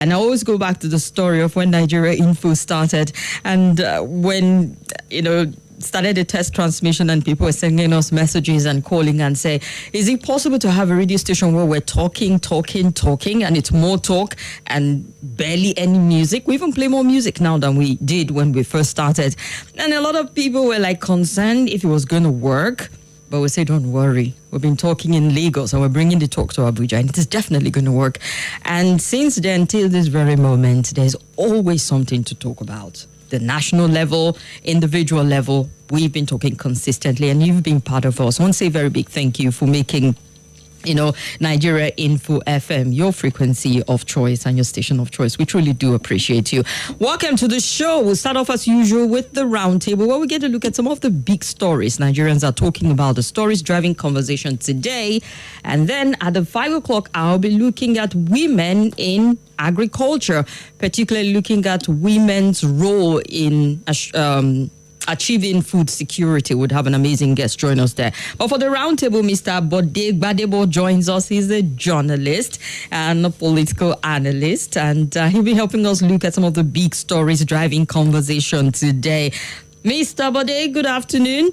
And I always go back to the story of when Nigeria Info started and when, started a test transmission and people were sending us messages and calling and say, is it possible to have a radio station where we're talking, and it's more talk and barely any music? We even play more music now than we did when we first started. And a lot of people were like concerned if it was going to work. But we say, don't worry. We've been talking in Lagos and we're bringing the talk to Abuja, and it is definitely going to work. And since then, till this very moment, there's always something to talk about. The national level, individual level, we've been talking consistently, and you've been part of us. I want to say a very big thank you for making Nigeria Info FM, your frequency of choice and your station of choice. We truly do appreciate you. Welcome to the show. We'll start off as usual with the Roundtable, where we get to look at some of the big stories Nigerians are talking about, the stories driving conversation today. And then at the 5 o'clock, I'll be looking at women in agriculture, particularly looking at women's role in achieving food security. Would have an amazing guest join us there. But for the Roundtable, Mr. Bode Gbadebo joins us. He's a journalist and a political analyst, and he'll be helping us look at some of the big stories driving conversation today. Mr. Bode, good afternoon.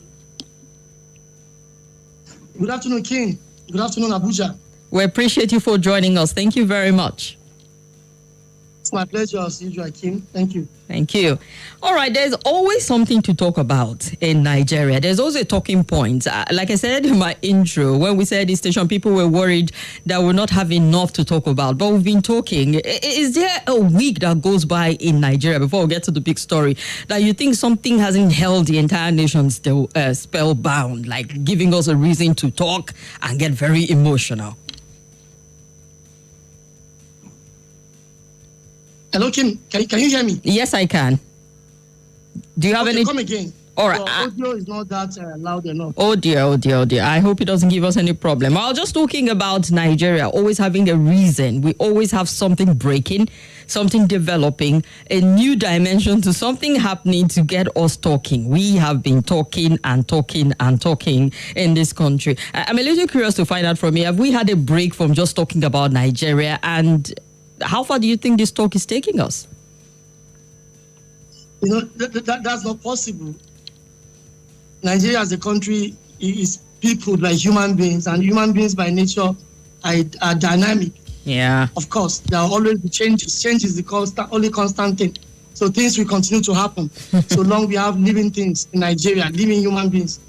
Good afternoon, King. Good afternoon, Abuja. We appreciate you for joining us. Thank you very much. It's my pleasure as usual, Kim. Thank you. Thank you. All right, there's always something to talk about in Nigeria. There's also a talking point. Like I said in my intro, when we said this station, people were worried that we're not having enough to talk about. But we've been talking. Is there a week that goes by in Nigeria, before we get to the big story, that you think something hasn't held the entire nation still spellbound, like giving us a reason to talk and get very emotional? Hello, Kim. Can you hear me? Yes, I can. Do you have any? Come again. All right. Your audio is not that loud enough. Oh dear. I hope it doesn't give us any problem. I was just talking about Nigeria always having a reason. We always have something breaking, something developing, a new dimension to something happening to get us talking. We have been talking in this country. I'm a little curious to find out from you, have we had a break from just talking about Nigeria, and how far do you think this talk is taking us? That's not possible. Nigeria as a country is peopled by human beings, and human beings by nature are dynamic. Yeah. Of course, there will always be changes. Change is the only constant thing. So things will continue to happen. So long we have living things in Nigeria, living human beings,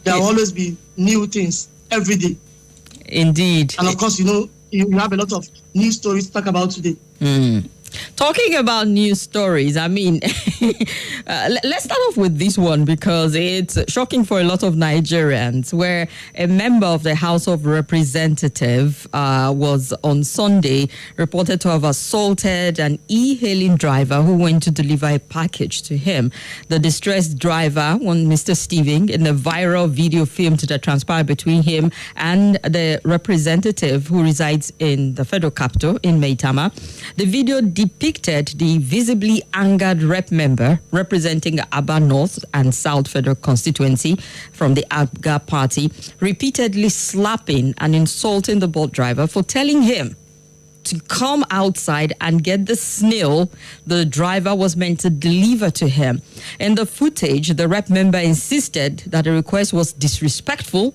there will always be new things every day. Indeed. And of course, you have a lot of news stories to talk about today. Talking about news stories, I mean, let's start off with this one because it's shocking for a lot of Nigerians, where a member of the House of Representatives was on Sunday reported to have assaulted an e-hailing driver who went to deliver a package to him. The distressed driver, one Mr. Stephen, in the viral video filmed that transpired between him and the representative who resides in the federal capital in Maitama. The video depicted the visibly angered rep member representing Aba North and South Federal constituency from the ABGA party repeatedly slapping and insulting the boat driver for telling him to come outside and get the snail the driver was meant to deliver to him. In the footage, the rep member insisted that the request was disrespectful,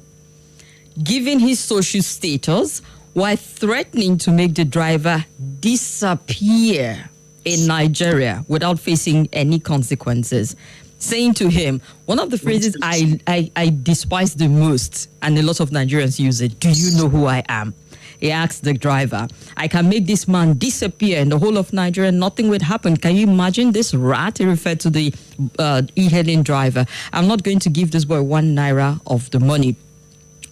given his social status, while threatening to make the driver disappear in Nigeria without facing any consequences. Saying to him, one of the phrases I despise the most, and a lot of Nigerians use it, "Do you know who I am?" He asked the driver, "I can make this man disappear in the whole of Nigeria, nothing would happen. Can you imagine this rat?" He referred to the e-hailing driver. "I'm not going to give this boy 1 naira of the money.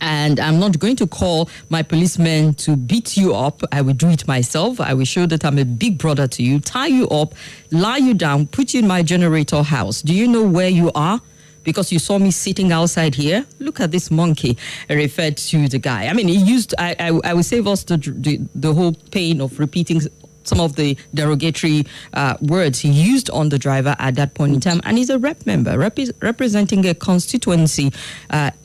And I'm not going to call my policeman to beat you up. I will do it myself. I will show that I'm a big brother to you, tie you up, lie you down, put you in my generator house. Do you know where you are? Because you saw me sitting outside here. Look at this monkey," referred to the guy. I mean, he used, I will save us the whole pain of repeating some of the derogatory words he used on the driver at that point in time. And he's a rep member representing a constituency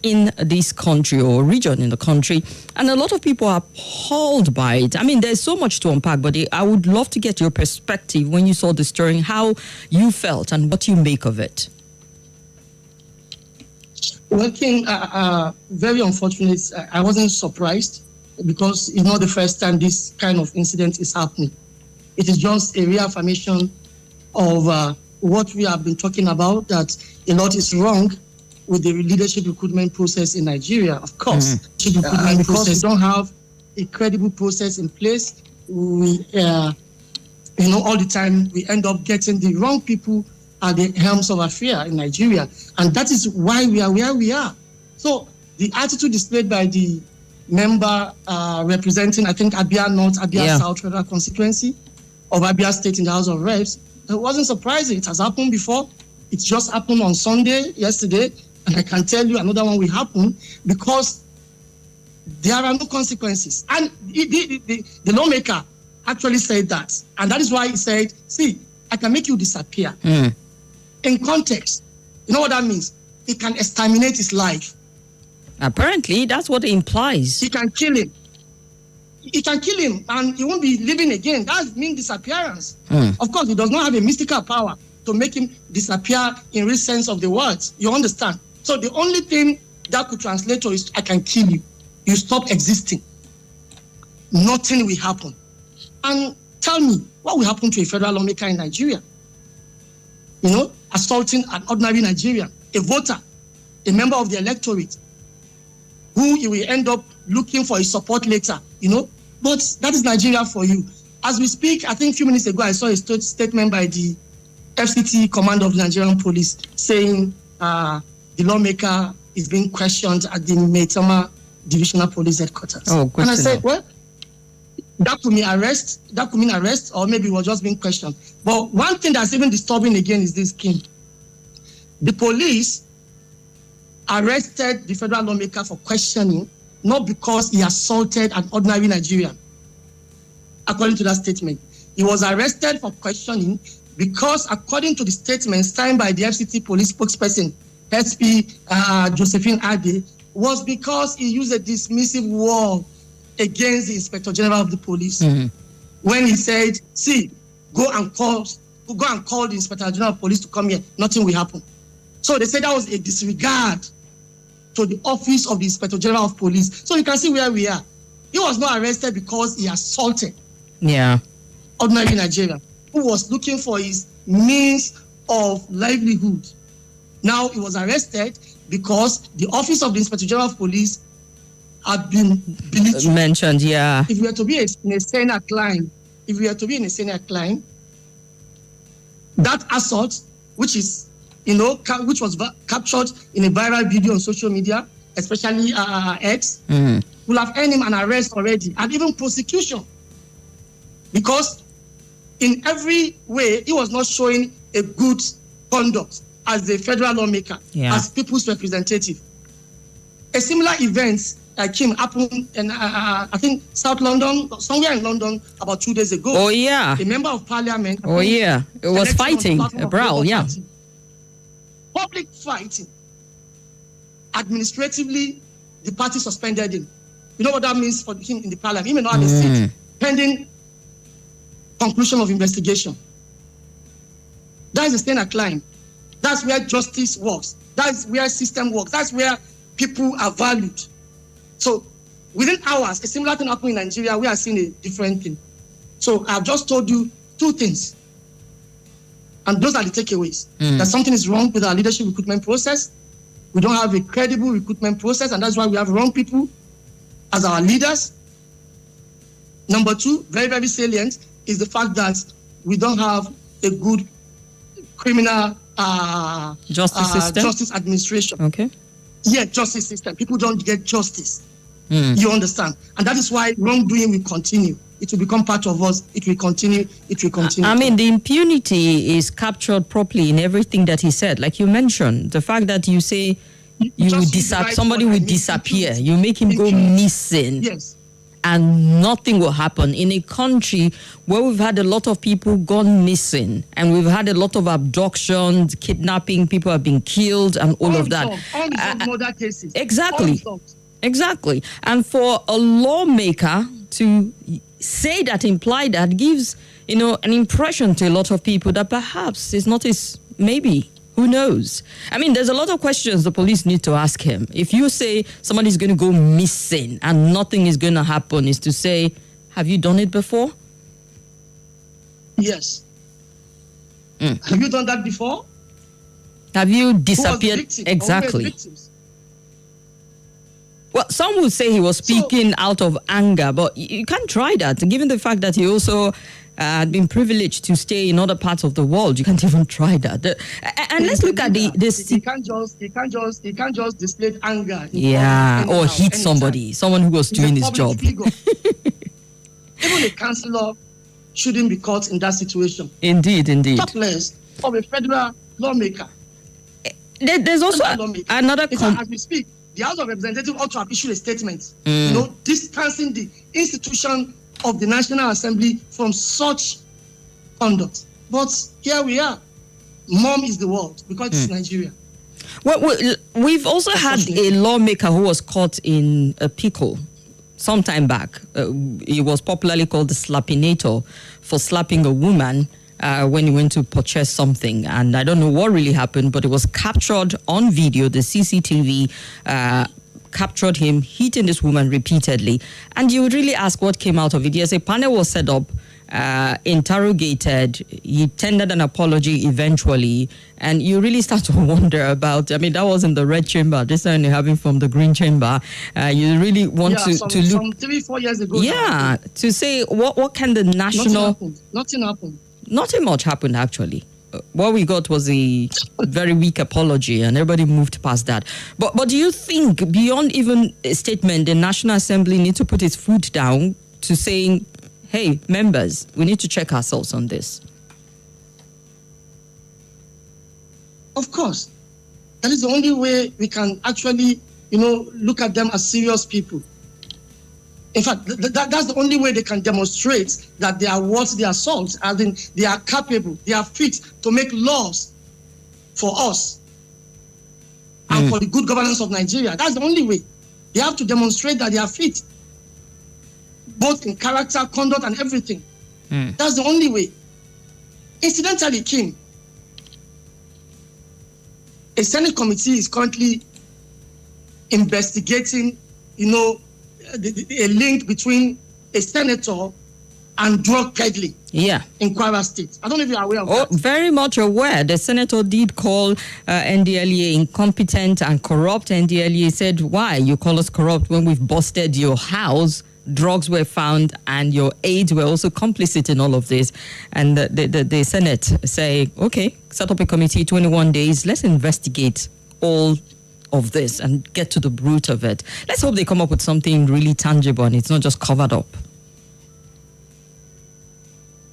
in this country or region in the country. And a lot of people are appalled by it. I mean, there's so much to unpack, but I would love to get your perspective when you saw the story, how you felt and what you make of it. Well, King, very unfortunate. I wasn't surprised because it's not the first time this kind of incident is happening. It is just a reaffirmation of what we have been talking about, that a lot is wrong with the leadership recruitment process in Nigeria, of course. Because we don't have a credible process in place, we, all the time we end up getting the wrong people at the helms of affairs in Nigeria. And that is why we are where we are. So the attitude displayed by the member representing, I think, Abia North, Abia South Federal Constituency of Abia State in the House of Reps, it wasn't surprising. It has happened before. It just happened on Sunday, yesterday. And I can tell you another one will happen because there are no consequences. And the lawmaker actually said that. And that is why he said, see, I can make you disappear. In context, you know what that means? He can exterminate his life. Apparently, that's what it implies. He can kill him. He can kill him and he won't be living again. That means disappearance. Of course, he does not have a mystical power to make him disappear in real sense of the words. You understand? So the only thing that could translate to is, I can kill you. You stop existing. Nothing will happen. And tell me, what will happen to a federal lawmaker in Nigeria? Assaulting an ordinary Nigerian, a voter, a member of the electorate, who you will end up looking for his support later, But that is Nigeria for you. As we speak, I think a few minutes ago, I saw a statement by the FCT commander of the Nigerian police saying the lawmaker is being questioned at the Maitama Divisional Police Headquarters. Oh, good. And I said, well, that could mean arrest, or maybe it was just being questioned. But one thing that's even disturbing again is this, King. The police arrested the federal lawmaker for questioning, not because he assaulted an ordinary Nigerian. According to that statement, he was arrested for questioning because, according to the statement signed by the FCT police spokesperson, SP Josephine Ade, was because he used a dismissive word against the Inspector General of the Police when he said, see, go and call the Inspector General of Police to come here, nothing will happen. So they said that was a disregard to the office of the Inspector General of Police. So you can see where we are. He was not arrested because he assaulted ordinary Nigerian who was looking for his means of livelihood. Now he was arrested because the office of the Inspector General of Police had been mentioned. If we were to be in a senior climb, that assault, which was captured in a viral video on social media, especially X, will have earned him an arrest already and even prosecution. Because in every way, he was not showing a good conduct as a federal lawmaker, as people's representative. A similar event happened in, I think, South London, somewhere in London, about 2 days ago. Oh, yeah. A member of parliament. It was fighting, a brawl, Public fighting. Administratively, the party suspended him. You know what that means for him in the parliament? He may not have a seat, pending conclusion of investigation. That is a stay and climb. That's where justice works. That's where system works. That's where people are valued. So within hours, a similar thing happened in Nigeria. We are seeing a different thing. So I've just told you two things. And those are the takeaways. That something is wrong with our leadership recruitment process. We don't have a credible recruitment process, and that's why we have wrong people as our leaders. Number two, very, very salient, is the fact that we don't have a good criminal justice administration. Okay. Yeah, justice system. People don't get justice. You understand? And that is why wrongdoing will continue. It will become part of us. It will continue. It will continue. I mean, the impunity is captured properly in everything that he said. Like you mentioned, the fact that you say somebody will disappear. You make him go missing. Yes. and nothing will happen in a country where we've had a lot of people gone missing and we've had a lot of abductions, kidnapping, people have been killed and all of that. Unresolved murder cases. Exactly. Exactly. And for a lawmaker to say that, imply that, gives, an impression to a lot of people that perhaps it's not his, maybe. Who knows? I mean, there's a lot of questions the police need to ask him. If you say somebody's going to go missing and nothing is going to happen, is to say, have you done it before? Yes. Have you done that before? Have you disappeared? Exactly. Well, some would say he was speaking out of anger, but you can't try that. Given the fact that he also had been privileged to stay in other parts of the world, you can't even try that. And let's look at this. He can't just display anger. Or hit somebody, someone who was doing his job. Even a councillor shouldn't be caught in that situation. Indeed. Talk less of a federal lawmaker. There's also another. As we speak, the House of Representatives ought to have issued a statement, distancing the institution of the National Assembly from such conduct. But here we are. Mom is the world because it's Nigeria. Well, we've also had a lawmaker who was caught in a pickle some time back. He was popularly called the Slappinator for slapping a woman when he went to purchase something. And I don't know what really happened, but it was captured on video. The CCTV captured him hitting this woman repeatedly. And you would really ask what came out of it. Yes, a panel was set up, interrogated. He tendered an apology eventually. And you really start to wonder about, that was in the red chamber. This time you're having from the green chamber. You really want to look. Some 3-4 years ago. Yeah, to say what can the national. Nothing happened. Nothing much happened, actually. What we got was a very weak apology, and everybody moved past that. But do you think, beyond even a statement, the National Assembly need to put its foot down to saying, hey, members, we need to check ourselves on this? Of course. That is the only way we can actually, look at them as serious people. In fact, that's the only way they can demonstrate that they are worth their salt, as in they are capable, they are fit to make laws for us and for the good governance of Nigeria. That's the only way. They have to demonstrate that they are fit, both in character, conduct, and everything. That's the only way. Incidentally, Kim, a Senate committee is currently investigating, a link between a senator and drug peddling in Kwara State. I don't know if you're aware of that. Very much aware. The senator did call NDLEA incompetent and corrupt. NDLEA said, why? You call us corrupt when we've busted your house, drugs were found, and your aides were also complicit in all of this. And the Senate say, okay, set up a committee, 21 days, let's investigate all of this and get to the root of it. Let's hope they come up with something really tangible and it's not just covered up.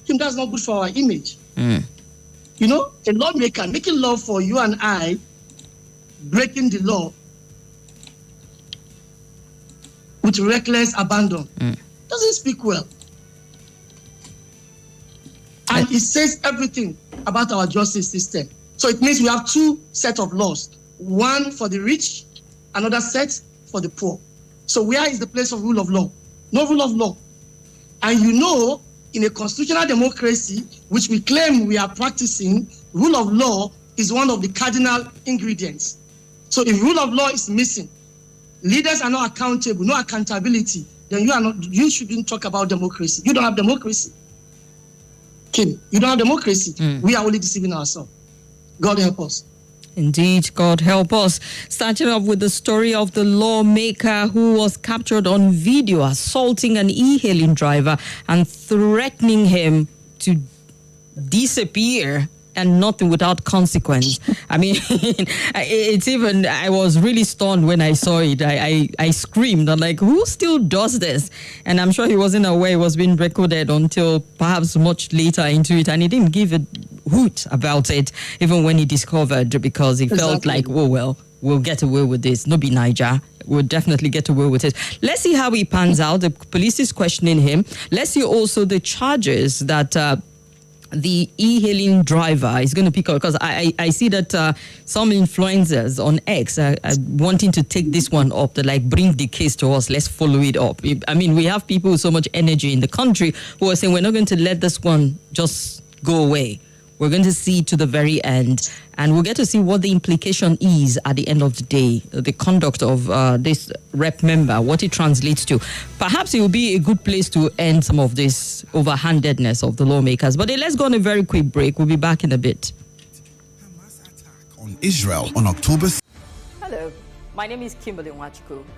Kim, that's not good for our image. A lawmaker making law for you and I, breaking the law with reckless abandon, doesn't speak well. And it says everything about our justice system. So it means we have two sets of laws. One for the rich, another set for the poor. So where is the place of rule of law? No rule of law. And in a constitutional democracy, which we claim we are practicing, rule of law is one of the cardinal ingredients. So if rule of law is missing, leaders are not accountable, no accountability, then you shouldn't talk about democracy. You don't have democracy. Kim, you don't have democracy. We are only deceiving ourselves. God help us. Indeed, God help us. Starting off with the story of the lawmaker who was captured on video assaulting an e-hailing driver and threatening him to disappear and nothing without consequence. I mean, I was really stunned when I saw it. I screamed. I'm like, who still does this? And I'm sure he wasn't aware it was being recorded until perhaps much later into it. And he didn't give a hoot about it, even when he discovered, because he felt like, oh, well, we'll get away with this. No be Niger. We'll definitely get away with it. Let's see how he pans out. The police is questioning him. Let's see also the charges that the e-hailing driver is going to pick up, because I see that some influencers on X are wanting to take this one up. They're like, bring the case to us. Let's follow it up. I mean, we have people with so much energy in the country who are saying we're not going to let this one just go away. We're going to see to the very end, and we'll get to see what the implication is at the end of the day, the conduct of this rep member, what it translates to. Perhaps it will be a good place to end some of this overhandedness of the lawmakers. But let's go on a very quick break. We'll be back in a bit. Hamas attack on Israel on October. Hello, my name is Kimberly.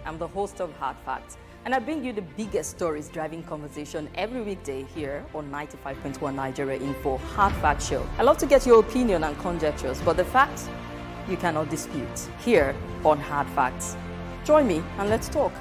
I'm the host of Hard Facts, and I bring you the biggest stories driving conversation every weekday here on 95.1 Nigeria Info Hard Fact Show. I love to get your opinion and conjectures, but the facts you cannot dispute here on Hard Facts. Join me and let's talk.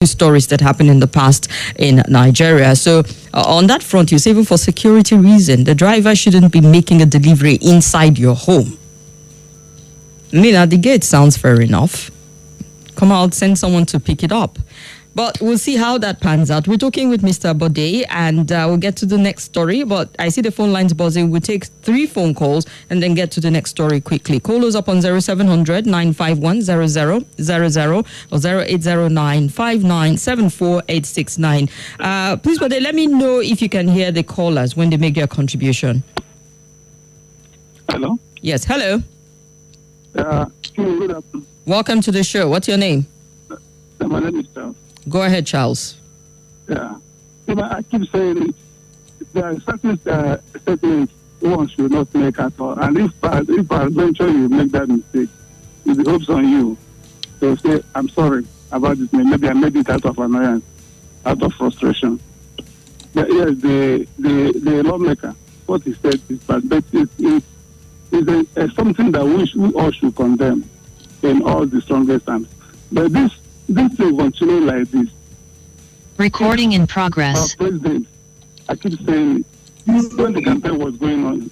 Stories that happened in the past in Nigeria. So on that front, you say even for security reason, the driver shouldn't be making a delivery inside your home. I mean, at the gate sounds fair enough. Come out, send someone to pick it up. But we'll see how that pans out. We're talking with Mr. Bode, and we'll get to the next story. But I see the phone lines buzzing. We'll take 3 phone calls and then get to the next story quickly. Call us up on 0700 951 0000 or 0809 5974 869. Please, Bode, let me know if you can hear the callers when they make their contribution. Hello? Yes, hello. Good afternoon. Welcome to the show. What's your name? My name is Charles. Go ahead, Charles. Yeah. I keep saying it. There are certain statements one should not make at all. And if eventually you make that mistake, it hopes on you to say, I'm sorry about this. Maybe I made it out of annoyance, out of frustration. But yes, the lawmaker, what he said is bad, but it's something that we all should condemn in all the strongest terms. But this thing continue like this. Recording in progress. Our president, I keep saying, when the campaign was going on,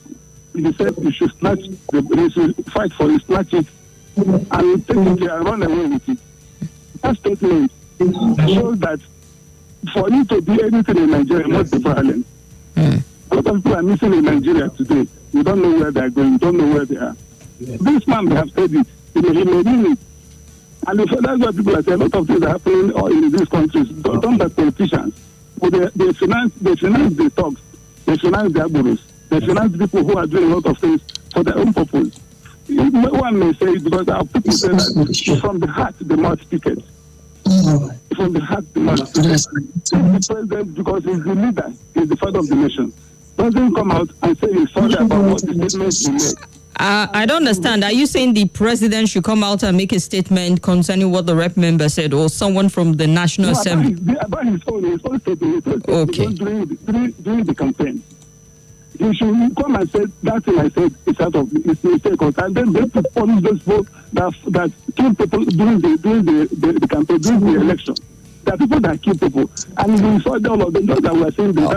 he said you should snatch, they should fight for it, snatch it, and take it and run away with it. That statement shows that for you to do anything in Nigeria, must be violent. A lot of people are missing in Nigeria today. You don't know where they're going, you don't know where they are. This man may have said it, he may mean it. And that's why people are saying a lot of things are happening in these countries, done by politicians. But they finance the talks, they finance the aburos, they finance people who are doing a lot of things for their own purpose. One may say it because our people say that from the heart the mouth speaketh. From the heart the mouth speaketh. The president, because he's the leader, he's the father of the nation. doesn't come out and say he's sorry about what the statement he made. I don't understand. Are you saying the president should come out and make a statement concerning what the rep member said, or someone from the National Assembly? About his own statement. Okay. During the campaign. He should come and say that thing I said is out of his mistake, and then they to punish those people that kill people during the campaign, during the election. There are people that kill people, and we saw all of them. Those that were saying the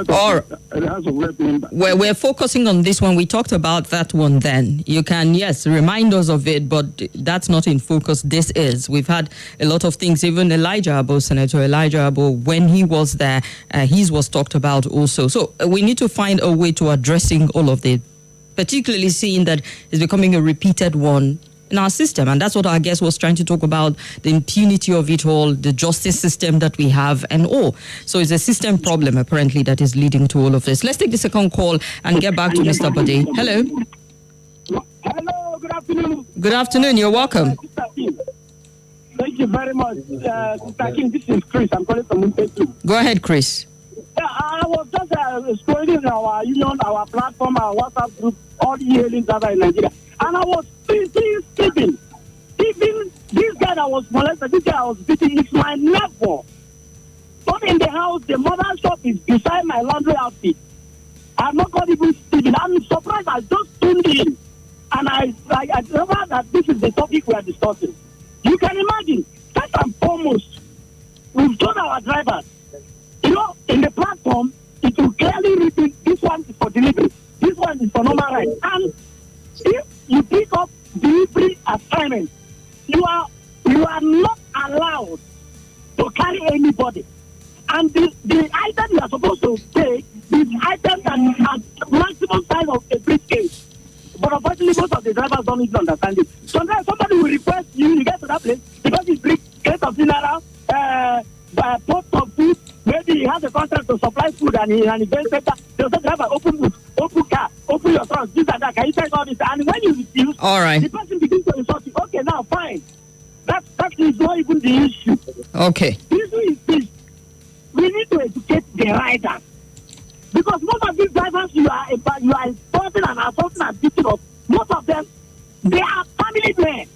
House of Rep member. We're focusing on this one. We talked about that one then. You can, yes, remind us of it, but that's not in focus. This is. We've had a lot of things. Even Senator Elijah Abo, when he was there, his was talked about also. So we need to find a way to addressing all of this, particularly seeing that it's becoming a repeated one in our system. And that's what our guest was trying to talk about, the impunity of it all, the justice system that we have and all. So it's a system problem, apparently, that is leading to all of this. Let's take the second call and get back to Mr. Bode. Hello. Hello, good afternoon. Good afternoon. You're welcome. Thank you very much. Sister Kim, this is Chris. I'm calling from Mumbai. Go ahead, Chris. I was just scrolling our union, our platform, our WhatsApp group, all the healings that are in Nigeria. And I was sleeping. Even this guy that was molested, this guy I was beating, is my neighbor. Not in the house, the mother's shop is beside my laundry outfit. I'm not going even sleeping. I'm surprised I just tuned in. And I remember that this is the topic we are discussing. You can imagine, first and foremost, we've told our drivers, in the platform, it will clearly repeat, this one is for delivery, this one is for normal ride. And if you pick up delivery assignment, you are not allowed to carry anybody. And the item you are supposed to take is item that has maximum size of a briefcase. But unfortunately, most of the drivers don't even understand it. Sometimes somebody will request you get to that place because it's briefcase of mineral, pot of food. Maybe he has a contract to supply food and he invents better. They'll say, driver, open car, open your trunk, this and that. Can you take all this? And when you refuse, all right, the person begins to insult you. Okay, now fine. That is not even the issue. Okay. The issue is this. We need to educate the riders. Because most of these drivers you are insulting and assaulting and beating up, most of them, they are family men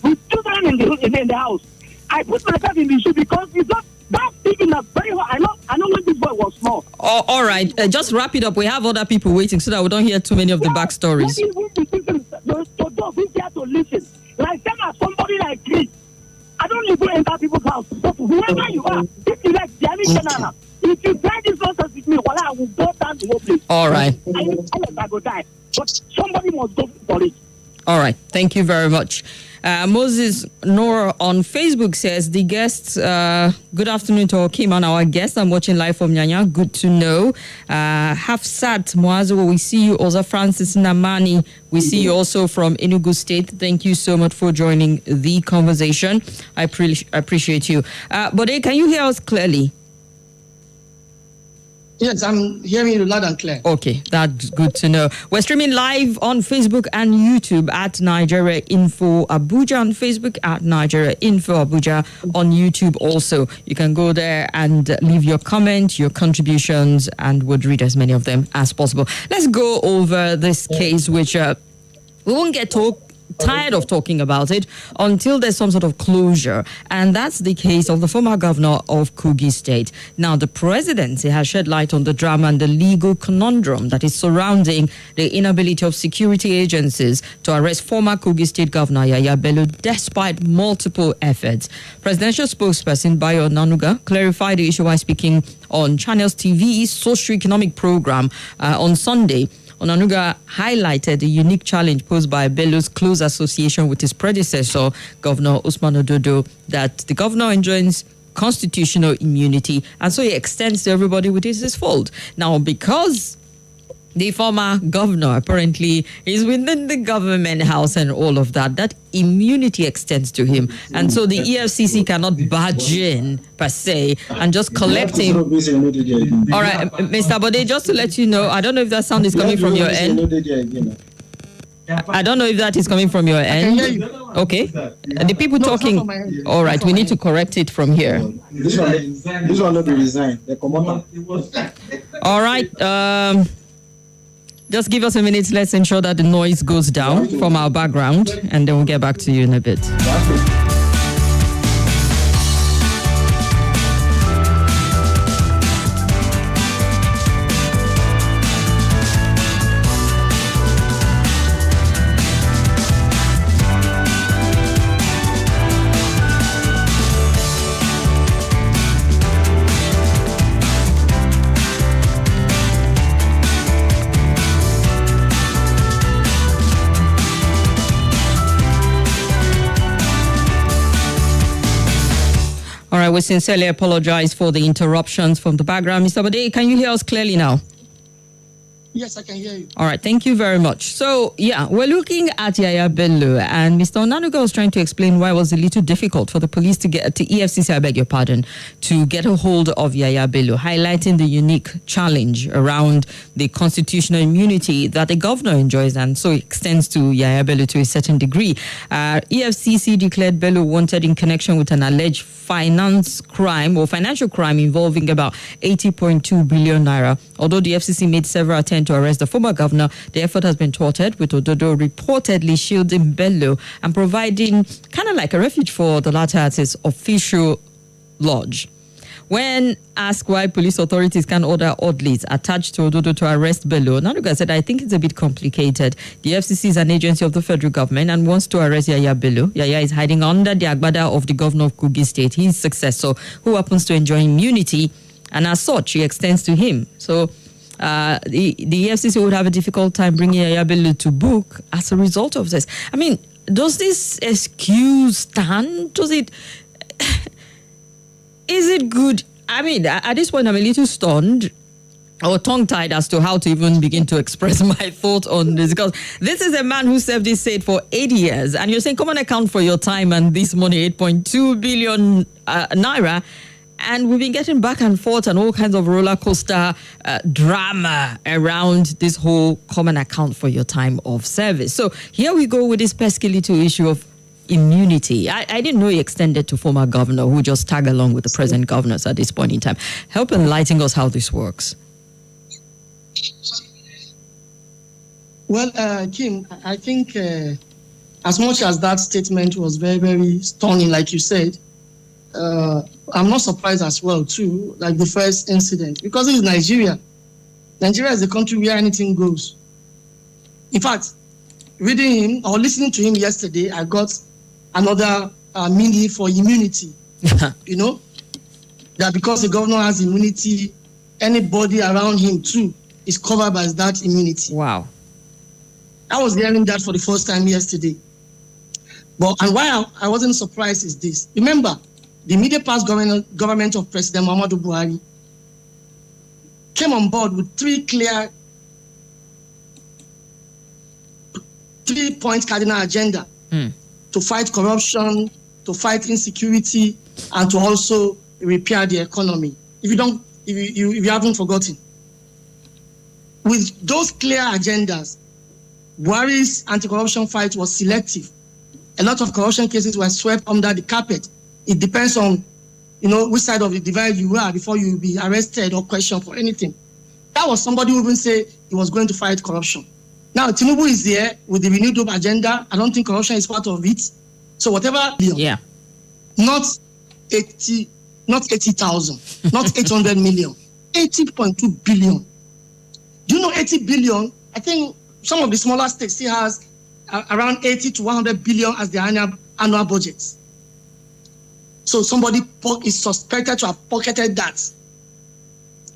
with children in the house. I put myself in the issue because it's not that thing is very hard. I know when this boy was small. Oh, all right. Just wrap it up. We have other people waiting so that we don't hear too many of the backstories. To those who care to listen, like them as somebody like Chris, I don't even enter people's house. But whoever you are, if you like Jamie General, if you try this nonsense with me, well, I will go down the whole place. All right. I go die. But somebody must go for it. All right. Thank you very much. Moses Nora on Facebook says, the guests, good afternoon to Kim and our guests. I'm watching live from Nyanya. Good to know. Hafsat Mwazo, we see you. Oza Francis Namani, we see you also from Enugu State. Thank you so much for joining the conversation. I appreciate you. Bode, can you hear us clearly? Yes, I'm hearing you loud and clear. Okay, that's good to know. We're streaming live on Facebook and YouTube at Nigeria Info Abuja on Facebook, at Nigeria Info Abuja on YouTube also. You can go there and leave your comments, your contributions, and would read as many of them as possible. Let's go over this case, which we won't get tired of talking about it until there's some sort of closure, and that's the case of the former governor of Kogi State. Now, the presidency has shed light on the drama and the legal conundrum that is surrounding the inability of security agencies to arrest former Kogi State Governor Yaya Bello despite multiple efforts. Presidential spokesperson Bayo Nanuga clarified the issue while speaking on Channels TV's socio-economic program on Sunday. Onanuga highlighted the unique challenge posed by Bello's close association with his predecessor, Governor Usman Ododo, that the governor enjoys constitutional immunity, and so he extends to everybody with his fault. Now, because the former governor apparently is within the government house and all of that, that immunity extends to him. And so the EFCC cannot barge in per se and just collect him. All right, Mr. Bode, just to let you know, I don't know if that sound is coming from your end. I don't know if that is coming from your end. Okay. The people talking. All right, we need to correct it from here. This one not be resigned. The commander. All right. Just give us a minute. Let's ensure that the noise goes down from our background, and then we'll get back to you in a bit. All right, we sincerely apologize for the interruptions from the background. Mr. Bode, can you hear us clearly now? Yes, I can hear you. All right, thank you very much. So, yeah, we're looking at Yaya Bello, and Mr. Onanuga was trying to explain why it was a little difficult for the police to get, to EFCC, I beg your pardon, to get a hold of Yaya Bello, highlighting the unique challenge around the constitutional immunity that the governor enjoys, and so it extends to Yaya Bello to a certain degree. EFCC declared Bello wanted in connection with an alleged financial crime involving about 80.2 billion naira. Although the FCC made several attempts to arrest the former governor, the effort has been thwarted, with Ododo reportedly shielding Bello and providing kind of like a refuge for the latter at his official lodge. When asked why police authorities can order oddlies attached to Ododo to arrest Bello, Nanuga said, I think it's a bit complicated. The FCC is an agency of the federal government and wants to arrest Yaya Bello. Yaya is hiding under the agbada of the governor of Kogi State, his successor, who happens to enjoy immunity, and as such, he extends to him. So the FCC would have a difficult time bringing Yaya Bello to book as a result of this. I mean, does this excuse stand? Does it... Is it good? I mean, at this point, I'm a little stunned or tongue-tied as to how to even begin to express my thoughts on this, because this is a man who served this state for 8 years, and you're saying, come on, account for your time and this money, 8.2 billion naira, and we've been getting back and forth and all kinds of roller coaster drama around this whole common account for your time of service. So here we go with this pesky little issue of immunity. I didn't know it extended to former governor who just tag along with the present governors at this point in time. Help enlighten us how this works. Well, Kim, I think as much as that statement was very, very stunning, like you said, I'm not surprised as well, too, like the first incident, because it's Nigeria. Nigeria is a country where anything goes. In fact, reading him or listening to him yesterday, I got another meaning for immunity. You know, that because the governor has immunity, anybody around him too is covered by that immunity. Wow. I was hearing that for the first time yesterday. And why I wasn't surprised is this. Remember, the immediate past government of President Muhammadu Buhari came on board with three-point cardinal agenda to fight corruption, to fight insecurity, and to also repair the economy. If you haven't forgotten, with those clear agendas, Buhari's anti-corruption fight was selective. A lot of corruption cases were swept under the carpet. It depends on, which side of the divide you are before you be arrested or questioned for anything. That was somebody who even said he was going to fight corruption. Now, Tinubu is there with the renewed hope agenda. I don't think corruption is part of it. So whatever, not 80,000, not 800 million, 80.2 billion. Do you know 80 billion? I think some of the smaller states still has around 80 to 100 billion as their annual budgets. So somebody is suspected to have pocketed that.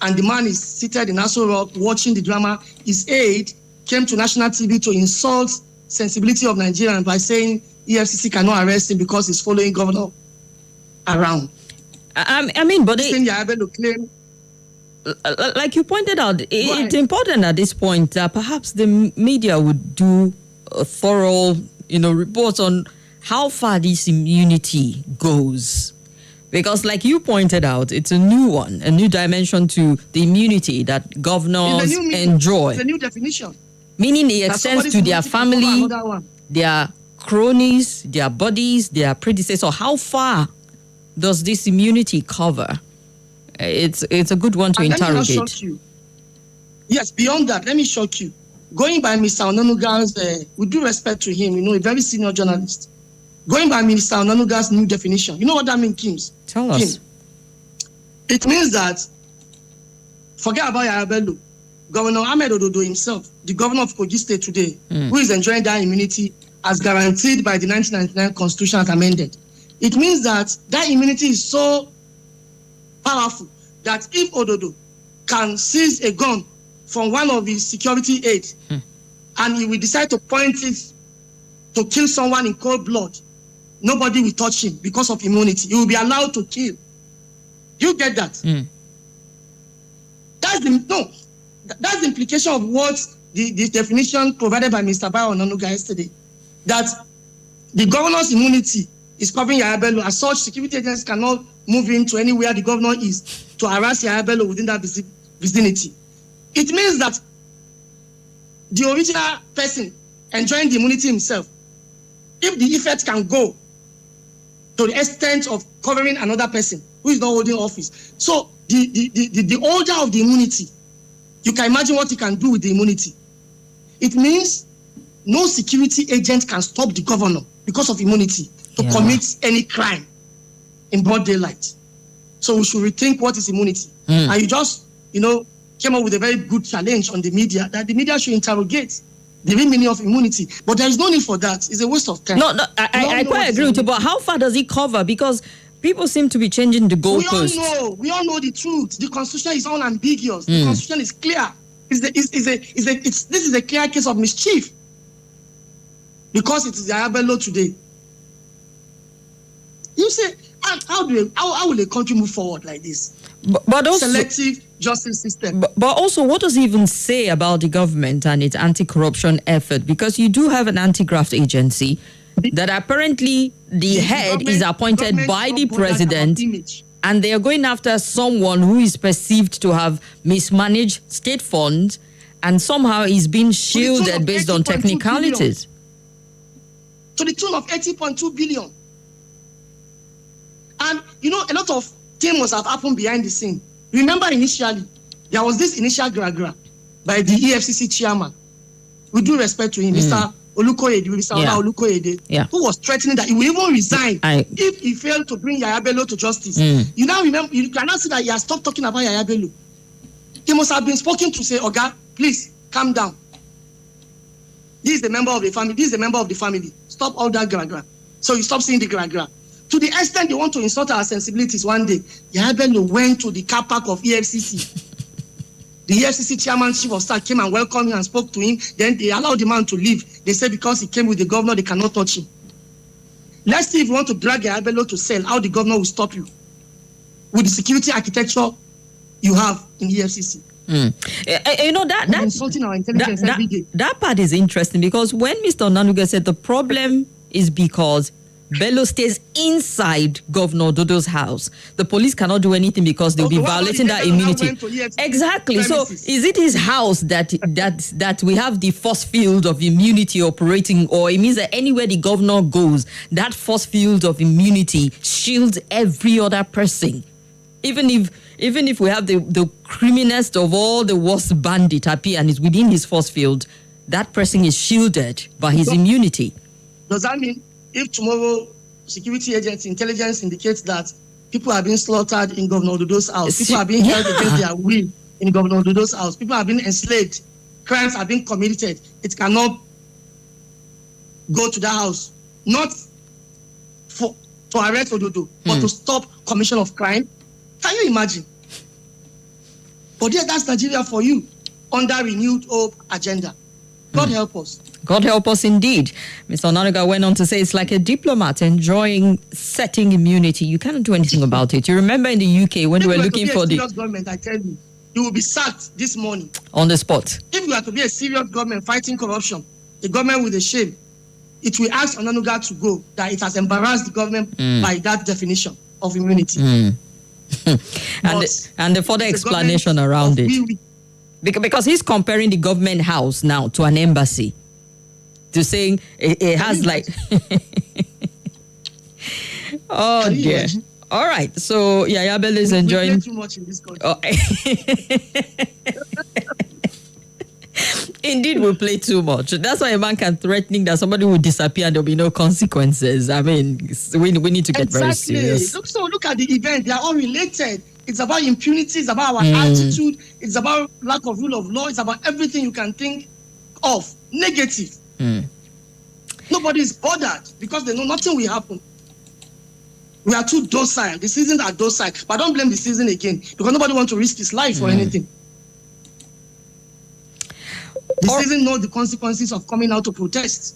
And the man is seated in Aso Rock watching the drama. His aide came to national TV to insult sensibility of Nigerians by saying EFCC cannot arrest him because he's following governor around. I mean, but like you pointed out, it's important at this point that perhaps the media would do a thorough, reports on how far this immunity goes. Because like you pointed out, it's a new one, a new dimension to the immunity that governors enjoy. It's a new definition. Meaning it extends to their family, their cronies, their buddies, their predecessors. How far does this immunity cover? It's a good one to interrogate. Let me shock you. Yes, beyond that, let me shock you. going by Mr. Onanuga's, with due respect to him, a very senior journalist, going by Mr. Onanuga's new definition, you know what that means, Kims? Tell us. Kim, it means that, forget about Yaya Bello, Governor Ahmed Ododo himself, the governor of Kogi State today, who is enjoying that immunity as guaranteed by the 1999 Constitution as amended. It means that immunity is so powerful that if Ododo can seize a gun from one of his security aides and he will decide to point it to kill someone in cold blood, nobody will touch him because of immunity. He will be allowed to kill. You get that? That's the implication of what the definition provided by Mr. Bayo Onanuga yesterday. That the governor's immunity is covering Yaya Bello. As such, security agents cannot move into anywhere the governor is to harass Yaya Bello within that vicinity. It means that the original person enjoying the immunity himself, if the effect can go to the extent of covering another person who is not holding office. So the holder of the immunity, you can imagine what he can do with the immunity. It means no security agent can stop the governor because of immunity to commit any crime in broad daylight. So we should rethink what is immunity. And you just, came up with a very good challenge on the media that the media should interrogate the real meaning of immunity. But there is no need for that. It's a waste of time. No, I quite agree with you, but how far does it cover? Because people seem to be changing the goalposts. We all know the truth. The Constitution is unambiguous. The Constitution is clear. This is a clear case of mischief. Because it is Yaya Bello today. You say, how will a country move forward like this? But also, selective justice system. But also, what does it even say about the government and its anti-corruption effort? Because you do have an anti-graft agency that apparently the head is appointed by the president, and they are going after someone who is perceived to have mismanaged state funds and somehow is being shielded based on technicalities. To the tune of 80.2 billion. And, a lot of things must have happened behind the scene. Remember initially, there was this initial gra by the EFCC chairman. With due respect to him, Mr. Olukoyede, Olukoyede, who was threatening that he will even resign if he failed to bring Yaya Bello to justice. You now remember, you cannot see that he has stopped talking about Yaya Bello. He must have been spoken to say, Oga, please, calm down. This is the member of the family. This is the member of the family. Stop all that gra. So you stop seeing the gra. To the extent they want to insult our sensibilities one day, Yaya Bello went to the car park of EFCC. The EFCC chairman, chief of staff, came and welcomed him and spoke to him. Then they allowed the man to leave. They said because he came with the governor, they cannot touch him. Let's see if you want to drag Yaya Bello to sell, how the governor will stop you with the security architecture you have in EFCC. That insulting our intelligence every day. That part is interesting because when Mr. Onanuga said the problem is because Bello stays inside Governor Dodo's house, the police cannot do anything because they'll be violating that immunity. Exactly. Premises. So is it his house that we have the force field of immunity operating, or it means that anywhere the governor goes, that force field of immunity shields every other person? Even if we have the criminalist of all the worst bandit appear and is within his force field, that person is shielded by his immunity. Does that mean if tomorrow security agents, intelligence indicates that people are being slaughtered in Governor Dodo's house, people are being held against their will in Governor Dodo's house, people are being enslaved, crimes are being committed, it cannot go to that house, not to arrest Ododo, but to stop commission of crime? Can you imagine? But yeah, that's Nigeria for you, under renewed hope agenda. God help us. God help us indeed. Mr. Onanuga went on to say it's like a diplomat enjoying setting immunity. You cannot do anything about it. You remember in the UK when we were looking for the government, I tell you, you will be sacked this morning. On the spot. If you are to be a serious government fighting corruption, the government with a shame, it will ask Onanuga to go, that it has embarrassed the government by that definition of immunity. And the further explanation around it. Because he's comparing the government house now to an embassy. To saying it has like... Oh, dear. All right. So, Yaya Bello is enjoying... too much in this country. Indeed, we play too much. That's why a man can threatening that somebody will disappear and there'll be no consequences. I mean, we need to get very serious. Look at the event. They are all related. It's about impunity. It's about our attitude. It's about lack of rule of law. It's about everything you can think of. Negative. Nobody is bothered because they know nothing will happen. We are too docile. The citizens are docile. But don't blame the citizen again because nobody wants to risk his life for anything. The citizen knows the consequences of coming out to protest.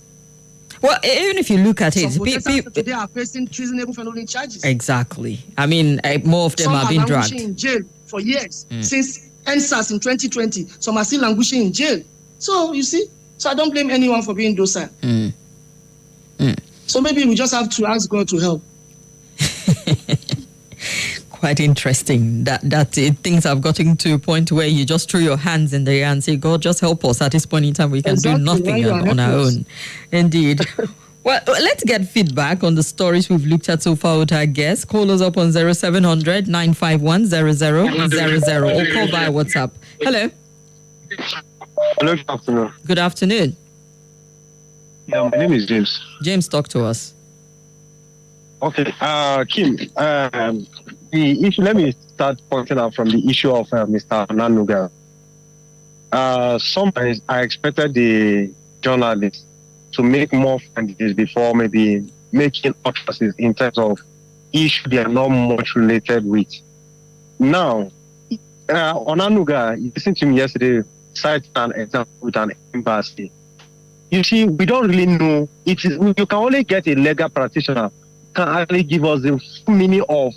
Well, even if you look at it, people today are facing treasonable felony charges. Exactly. I mean, more of them are being dragged. Some are languishing in jail for years. Since NSAS in 2020, some are still languishing in jail. So, you see, I don't blame anyone for being docile. So maybe we just have to ask God to help. Quite interesting that things have gotten to a point where you just throw your hands in the air and say, God, just help us. At this point in time, we can do nothing on our own. Indeed. Well, let's get feedback on the stories we've looked at so far with our guests. Call us up on 0700 951 0000 or call via WhatsApp. Hello. Hello, good afternoon. Good afternoon. Yeah, my name is James. James, talk to us. Okay, Kim, the issue, let me start pointing out from the issue of Mr. Nanuga. Sometimes I expected the journalists to make more findings before maybe making utterances in terms of issues they are not much related with. Now, on Nanuga, you listened to me yesterday, cite an example with an embassy. You see, we don't really know. You can only get a legal practitioner can actually give us the full meaning of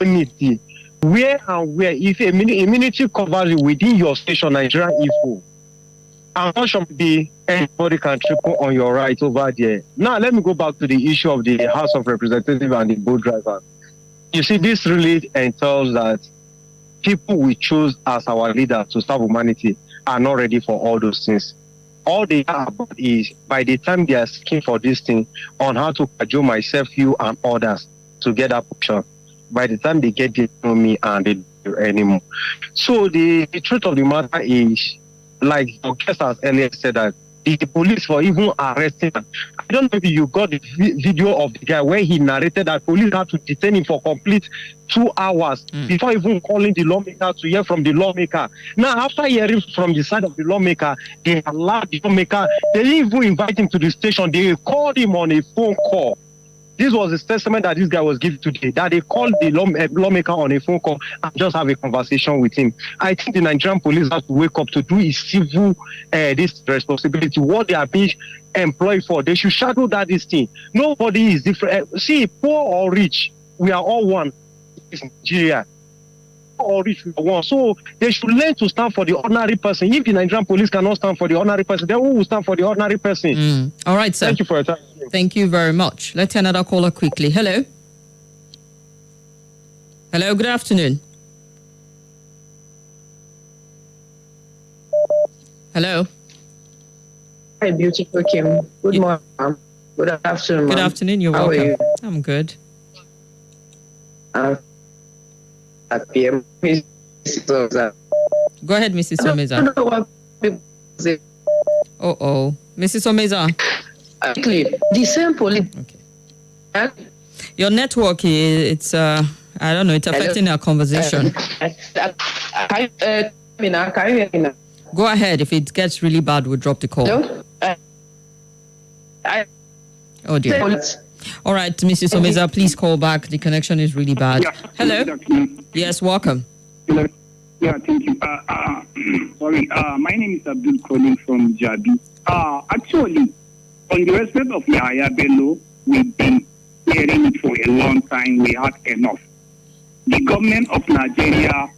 unity. Where and where, if a military covers you within your station, Nigerian info, I'm not sure anybody can triple on your right over there. Now, let me go back to the issue of the House of Representatives and the boat driver. You see, this really entails that people we choose as our leader to serve humanity are not ready for all those things. All they are about is, by the time they are seeking for this thing on how to cajole myself, you, and others to get that position, by the time they get it from me and they don't do anymore. So the truth of the matter is, like your guest has earlier said, that the police for even arresting him. I don't know if you got the video of the guy where he narrated that police had to detain him for complete 2 hours before even calling the lawmaker to hear from the lawmaker. Now, after hearing from the side of the lawmaker, they allowed the lawmaker, they didn't even invite him to the station, they called him on a phone call. This was the testament that this guy was giving today, that they called the lawmaker on a phone call and just have a conversation with him. I think the Nigerian police have to wake up to do is civil this responsibility. What they are being employed for, they should shadow this thing. Nobody is different. See, poor or rich, we are all one. It's Nigeria. Poor or rich, we are one. So they should learn to stand for the ordinary person. If the Nigerian police cannot stand for the ordinary person, then who will stand for the ordinary person? All right, sir. Thank you for your time. Thank you very much. Let's hear another caller quickly. Hello. Hello, good afternoon. Hello. Hi, beautiful Kim. Good morning, ma'am. Good afternoon, ma'am. Good afternoon, you're welcome. How are you? I'm good. At PM. Go ahead, Mrs. Omeza. I don't know what people say. Mrs. Omeza. Actually, the same police. Okay. Your network, it's I don't know, it's affecting our conversation. Can you hear me now? Go ahead. If it gets really bad, we'll drop the call. Hello? Oh dear. All right, Mrs. Omeza, please call back. The connection is really bad. Yeah. Hello. Yes, welcome. Hello. Yeah, thank you. Sorry, my name is Abdul calling from Jabi. Actually, on the respect of Yahya Bello, we've been hearing it for a long time. We had enough. The government of Nigeria,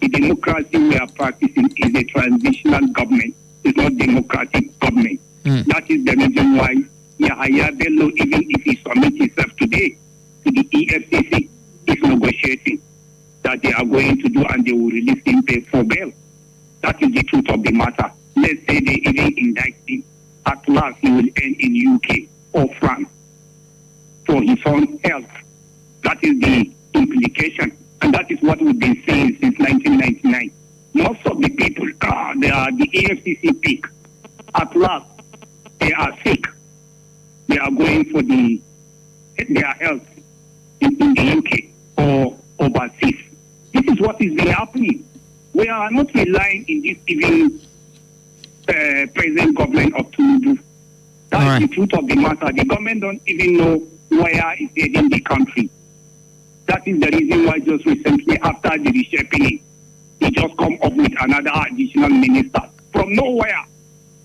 the democracy we are practicing is a transitional government. It's not democratic government. That is the reason why Yahya Bello, even if he submits himself today to the EFCC, is negotiating that they are going to do and they will release him for bail. That is the truth of the matter. Let's say they even indict him. At last, he will end in UK or France for his own health. That is the implication. And that is what we've been saying since 1999. Most of the people, they are the AFCC pick. at last they are sick, they are going for their health in the UK or overseas. This is what is really happening. We are not relying in this even present government of Tinubu. That's the truth of the matter. The government don't even know where is heading the country. That is the reason why just recently after the reshaping, they just come up with another additional minister from nowhere.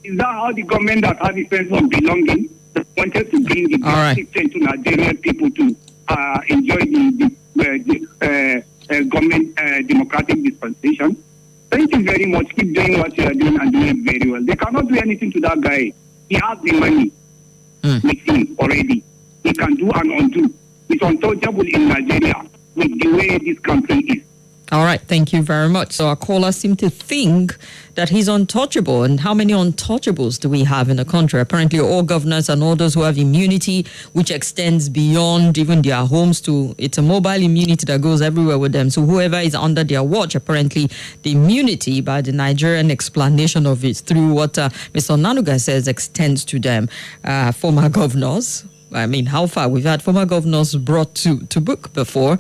Is that how the government that has a sense of belonging wanted to bring the system to Nigerian people to enjoy the government democratic dispensation? Thank you very much. Keep doing what you are doing and doing it very well. They cannot do anything to that guy. He has the money with him already. He can do and undo. It's untouchable in Nigeria with the way this country is. All right, thank you very much. So our callers seem to think that he's untouchable. And how many untouchables do we have in the country? Apparently all governors and all those who have immunity, which extends beyond even their homes to, it's a mobile immunity that goes everywhere with them. So whoever is under their watch, apparently the immunity by the Nigerian explanation of it through what Mr. Nanuga says extends to them. Former governors, I mean, how far? We've had former governors brought to book before.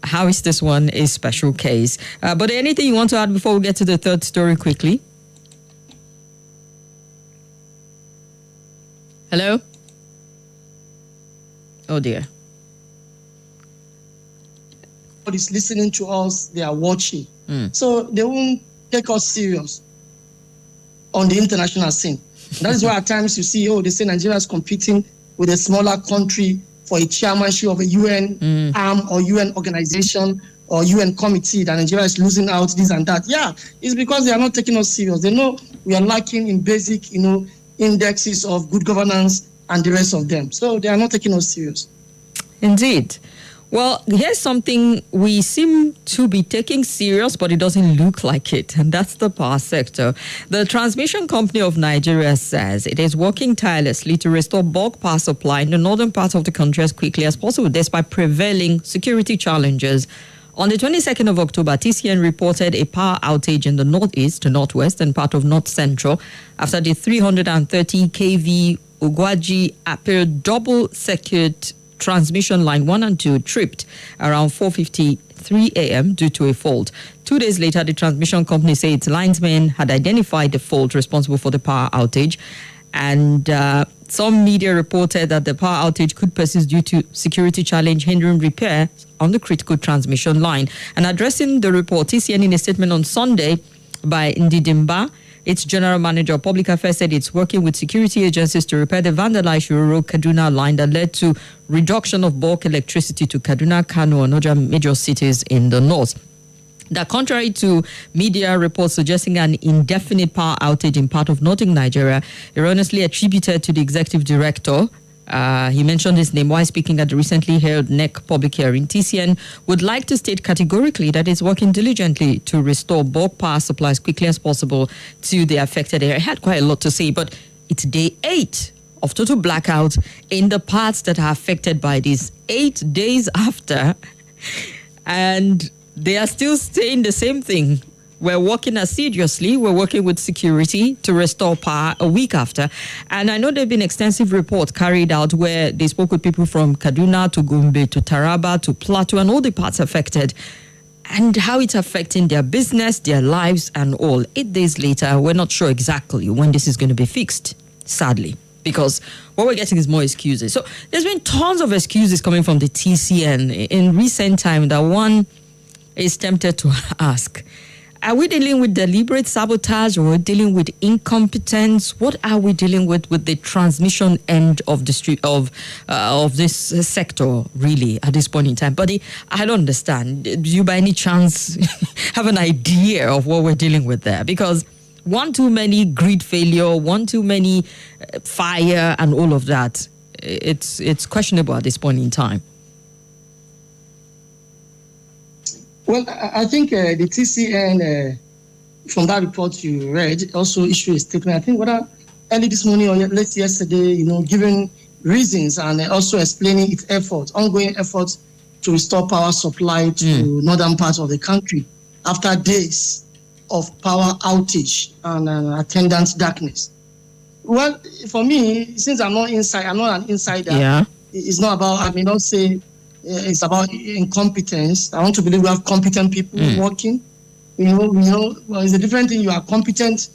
How is this one a special case? But anything you want to add before we get to the third story quickly? Hello? Oh dear. But is listening to us, they are watching. So they won't take us serious on the international scene. That is why at times you see, they say Nigeria is competing with a smaller country for a chairmanship of a UN arm or UN organization or UN committee, that Nigeria is losing out, this and that. Yeah, it's because they are not taking us serious. They know we are lacking in basic, indexes of good governance and the rest of them. So they are not taking us serious. Indeed. Well, here's something we seem to be taking serious, but it doesn't look like it, and that's the power sector. The Transmission Company of Nigeria says it is working tirelessly to restore bulk power supply in the northern part of the country as quickly as possible, despite prevailing security challenges. On the 22nd of October, TCN reported a power outage in the northeast, northwest, and part of north central after the 330 kV Ugwaji-Apir double-circuit transmission line 1 and 2 tripped around 4:53 a.m. due to a fault. 2 days later, the transmission company said its linesmen had identified the fault responsible for the power outage, and some media reported that the power outage could persist due to security challenge hindering repair on the critical transmission line. And addressing the report, TCN in a statement on Sunday by Ndidimba, its general manager of public affairs, said it's working with security agencies to repair the vandalized Shiroro-Kaduna line that led to reduction of bulk electricity to Kaduna, Kano, and other major cities in the north. That contrary to media reports suggesting an indefinite power outage in part of northern Nigeria, erroneously attributed to the executive director, he mentioned his name while speaking at the recently held NEC public hearing. TCN would like to state categorically that it's working diligently to restore bulk power supply as quickly as possible to the affected area. I had quite a lot to say, but it's day 8 of total blackout in the parts that are affected by this, 8 days after, and they are still saying the same thing. We're working assiduously. We're working with security to restore power a week after. And I know there have been extensive reports carried out where they spoke with people from Kaduna to Gombe to Taraba to Plateau and all the parts affected, and how it's affecting their business, their lives and all. 8 days later, we're not sure exactly when this is going to be fixed, sadly, because what we're getting is more excuses. So there's been tons of excuses coming from the TCN in recent time that one is tempted to ask, are we dealing with deliberate sabotage, or are we dealing with incompetence? What are we dealing with the transmission end of of this sector, really, at this point in time? Buddy, I don't understand. Do you by any chance have an idea of what we're dealing with there? Because one too many grid failure, one too many fire and all of that, it's questionable at this point in time. Well, I think the TCN, from that report you read, also issued a statement. I think whether early this morning or late yesterday, giving reasons and also explaining its efforts, ongoing efforts to restore power supply to northern parts of the country after days of power outage and attendant darkness. Well, for me, since I'm not an insider. Yeah. It's not about, I may not say it's about incompetence. I want to believe we have competent people working. Well, it's a different thing. You are competent,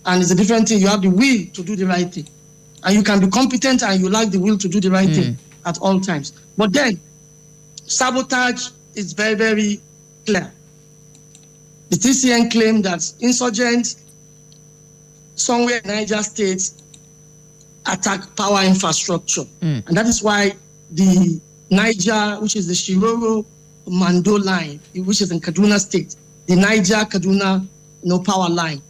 and it's a different thing. You have the will to do the right thing. And you can be competent and you lack the will to do the right thing at all times. But then, sabotage is very, very clear. The TCN claimed that insurgents somewhere in Niger State attack power infrastructure. And that is why the Niger, which is the Shiroro Mando line, which is in Kaduna State, the Niger-Kaduna power line,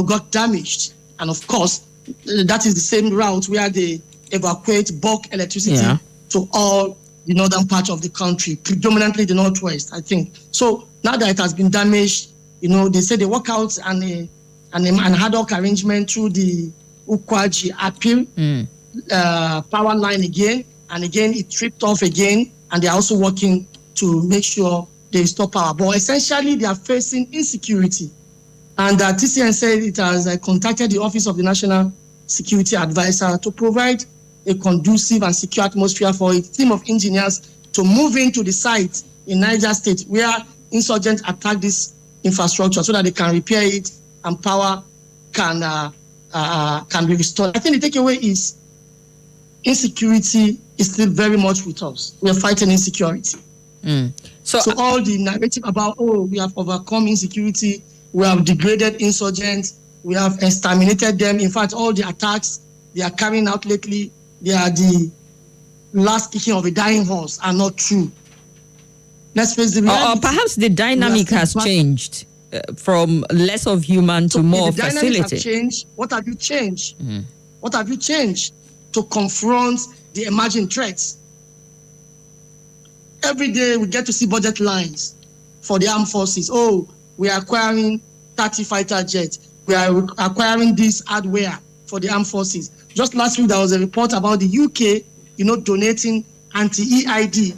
got damaged. And of course, that is the same route where they evacuate bulk electricity to all the northern part of the country, predominantly the northwest, I think. So now that it has been damaged, they say they work out an ad hoc arrangement through the Ukwaji appeal power line again, and again it tripped off again, and they're also working to make sure they restore power. But essentially, they are facing insecurity. And TCN said it has contacted the Office of the National Security Advisor to provide a conducive and secure atmosphere for a team of engineers to move into the site in Niger State where insurgents attack this infrastructure so that they can repair it and power can be restored. I think the takeaway is insecurity is still very much with us. We are fighting insecurity. So all the narrative about, we have overcome insecurity, we have degraded insurgents, we have exterminated them. In fact, all the attacks they are carrying out lately, they are the last kicking of a dying horse, are not true. Let's face the reality. Or perhaps the dynamic has changed from less of human to more the facility. Dynamics have changed. What have you changed? What have you changed to confront the emerging threats? Every day we get to see budget lines for the armed forces. We are acquiring 30 fighter jets. We are acquiring this hardware for the armed forces. Just last week, there was a report about the UK, donating anti-EID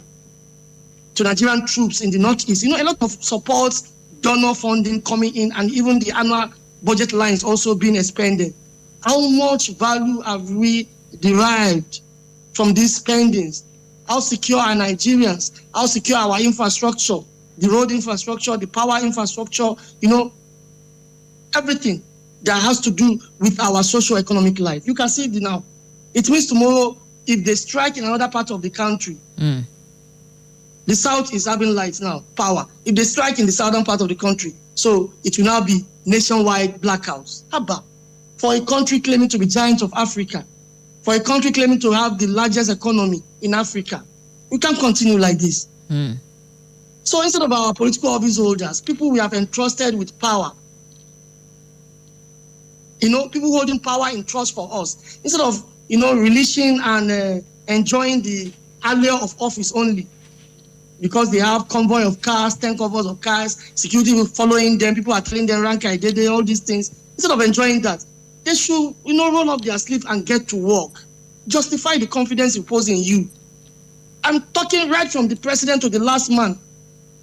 to Nigerian troops in the Northeast. A lot of support, donor funding coming in, and even the annual budget lines also being expended. How much value have we derived from these spendings? How secure are Nigerians? How secure our infrastructure? The road infrastructure, the power infrastructure, everything that has to do with our socio-economic life. You can see it now. It means tomorrow, if they strike in another part of the country, the South is having lights now, power. If they strike in the southern part of the country, so it will now be nationwide blackouts. How about for a country claiming to be giant of Africa, for a country claiming to have the largest economy in Africa? We can't continue like this. So instead of our political office holders, people we have entrusted with power, people holding power in trust for us, instead of, releasing and enjoying the allure of office only, because they have convoy of cars, 10 convoys of cars, security following them, people are telling them rank identity, all these things. Instead of enjoying that, they should, roll up their sleeves and get to work. Justify the confidence imposed in you. I'm talking right from the president to the last man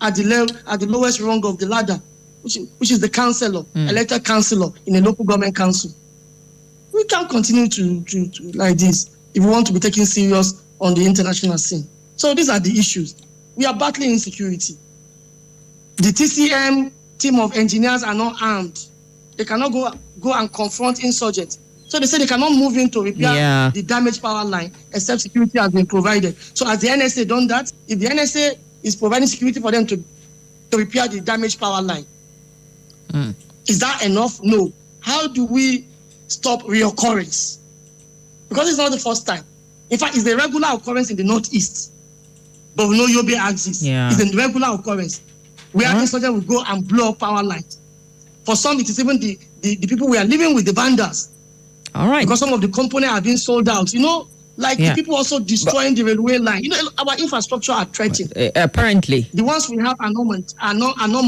at the lowest rung of the ladder, which is the councillor, elected councillor in a local government council. We can't continue to like this if we want to be taken serious on the international scene. So these are the issues. We are battling insecurity. The TCM team of engineers are not armed. They cannot go and confront insurgents. So they say they cannot move in to repair the damaged power line except security has been provided. So has the NSA done that? If the NSA is providing security for them to repair the damaged power line, is that enough? No. How do we stop reoccurrence? Because it's not the first time. In fact, it's the regular occurrence in the Northeast. But we know Yobe axis. It's a regular occurrence where insurgents will go and blow up power lines. For some, it is even the people we are living with, the vandals. All right. Because some of the components are being sold out. The people also destroying the railway line. Our infrastructure are threatened. Apparently. The ones we have are not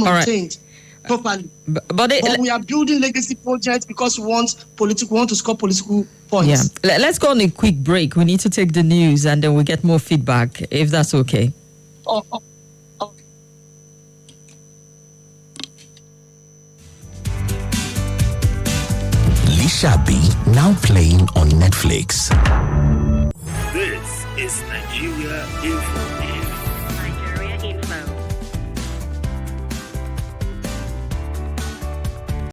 maintained properly. But we are building legacy projects because we want to score political points. Yeah. Let's go on a quick break. We need to take the news and then we'll get more feedback, if that's okay. Shabby, now playing on Netflix. This is Nigeria Info.